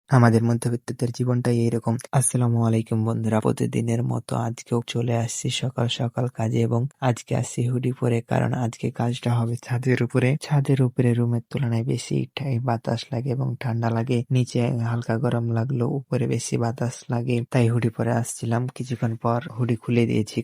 আমাদের মধ্যবিত্তদের জীবনটাই এইরকম। আসসালামু আলাইকুম বন্ধুরা, প্রতিদিনের মতো আজকেও চলে আসছি সকাল সকাল কাজে এবং আজকে আসছি হুডি পরে, কারণ আজকে কাজটা হবে ছাদের উপরে। ছাদের উপরে রুমের তুলনায় বেশি বাতাস লাগে এবং ঠান্ডা লাগে, নিচে হালকা গরম লাগলো, উপরে বেশি বাতাস লাগে, তাই হুডি পরে আসছিলাম। কিছুক্ষণ পর হুডি খুলে দিয়েছি,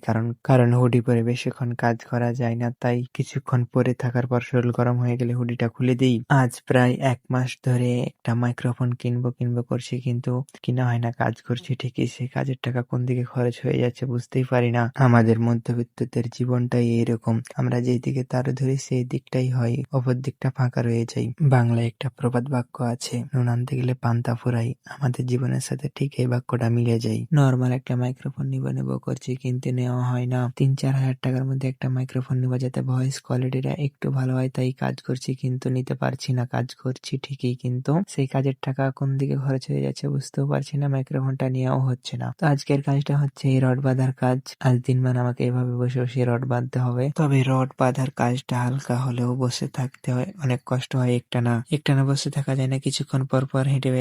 কারণ হুডি পরে বেশিক্ষণ কাজ করা যায় না, তাই কিছুক্ষণ পরে থাকার পর শরীর গরম হয়ে গেলে হুডিটা খুলে দিই। আজ প্রায় 1 মাস ধরে একটা মাইক্রোফোন কিনবো করছি, কিন্তু কিনা হয় না। কাজ করছি ঠিকই, সেই কাজের টাকা কোন দিকে খরচ হয়ে যাচ্ছে বুঝতেই পারি না। আমাদের মধ্যবিত্তদের জীবনটাই এইরকম, আমরা যেই দিকে তার ধরি সেই দিকটাই হয়, অপর দিকটা ফাঁকা রয়ে যায়। বাংলায় একটা প্রবাদ বাক্য আছে, নুন আনতে গেলে পান্তা ফুরাই। আমাদের জীবনের সাথে ঠিক এই বাক্যটা মিলে যায়। নর্মাল একটা মাইক্রোফোন নেব করছি, কিন্তু নেওয়া হয় না। 3-4 হাজার টাকার মধ্যে একটা মাইক্রোফোন নেবো যাতে ভয়েস কোয়ালিটিটা একটু ভালো হয়, তাই কাজ করছি কিন্তু নিতে পারছি না। কাজ করছি ঠিকই, কিন্তু সেই কাজের টাকা কোন দিকে খরচ হয়ে যাচ্ছে বুঝতেও পারছি না, মাইক্রোফোনটা নেওয়াও হচ্ছে না। তো আজকের কাজটা হচ্ছে এই রড বাঁধার কাজ। আজ দিনমান আমাকে এভাবে বসে বসে রড বাঁধতে হবে। তবে রড বাঁধার কাজটা হালকা হলেও বসে থাকতে হয়, অনেক কষ্ট হয়। একটানা বসে থাকা যায় না, কিছুক্ষণ পর পর হেঁটে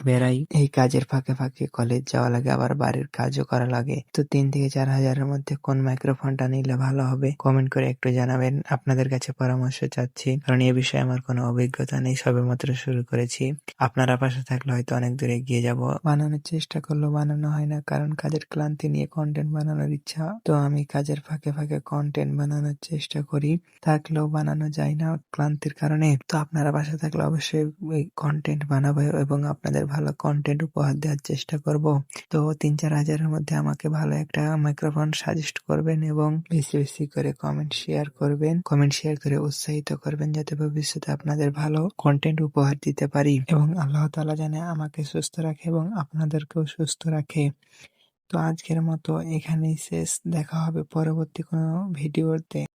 বেড়াই। এই কাজের ফাঁকে ফাঁকে কলেজ যাওয়া লাগে, আবার বাড়ির কাজও করা লাগে। তো 3-4 হাজারের মধ্যে কোন মাইক্রোফোনটা নিলে ভালো হবে কমেন্ট করে একটু জানাবেন। আপনাদের কাছে পরামর্শ চাচ্ছি, কারণ এ বিষয়ে আমার কোনো অভিজ্ঞতা নেই, সবেমাত্র শুরু করেছি। আপনারা পাশে থাকলে হয়তো অনেক দূরে এগিয়ে যাব। বানানোর চেষ্টা করলেও বানানো হয় না, কারণ কাজের ক্লান্তি নিয়ে কন্টেন্ট বানানোর ইচ্ছা। তো আমি কাজের ফাঁকে ফাঁকে কন্টেন্ট বানানোর চেষ্টা করি, থাকলেও বানানো যায় না ক্লান্তির কারণে। তো আপনারা পাশে থাকলে অবশ্যই ওই কন্টেন্ট বানাবো এবং আপনাদের ভালো কন্টেন্ট উপহার দেওয়ার চেষ্টা করব। তো 3-4 হাজারের মধ্যে আমাকে ভালো একটা মাইক্রোফোন সাজেস্ট করবেন এবং বেশি বেশি করে কমেন্ট শেয়ার করে উৎসাহিত করবেন, যাতে ভবিষ্যতে আপনাদের ভালো কন্টেন্ট উপহার দিতে পারি এবং আল্লাহ তাআলা যেন আমাকে সুস্থ রাখে এবং আপনাদেরকেও সুস্থ রাখে। তো আজকের মতো এখানেই শেষ, দেখা হবে পরবর্তী কোনো ভিডিওতে।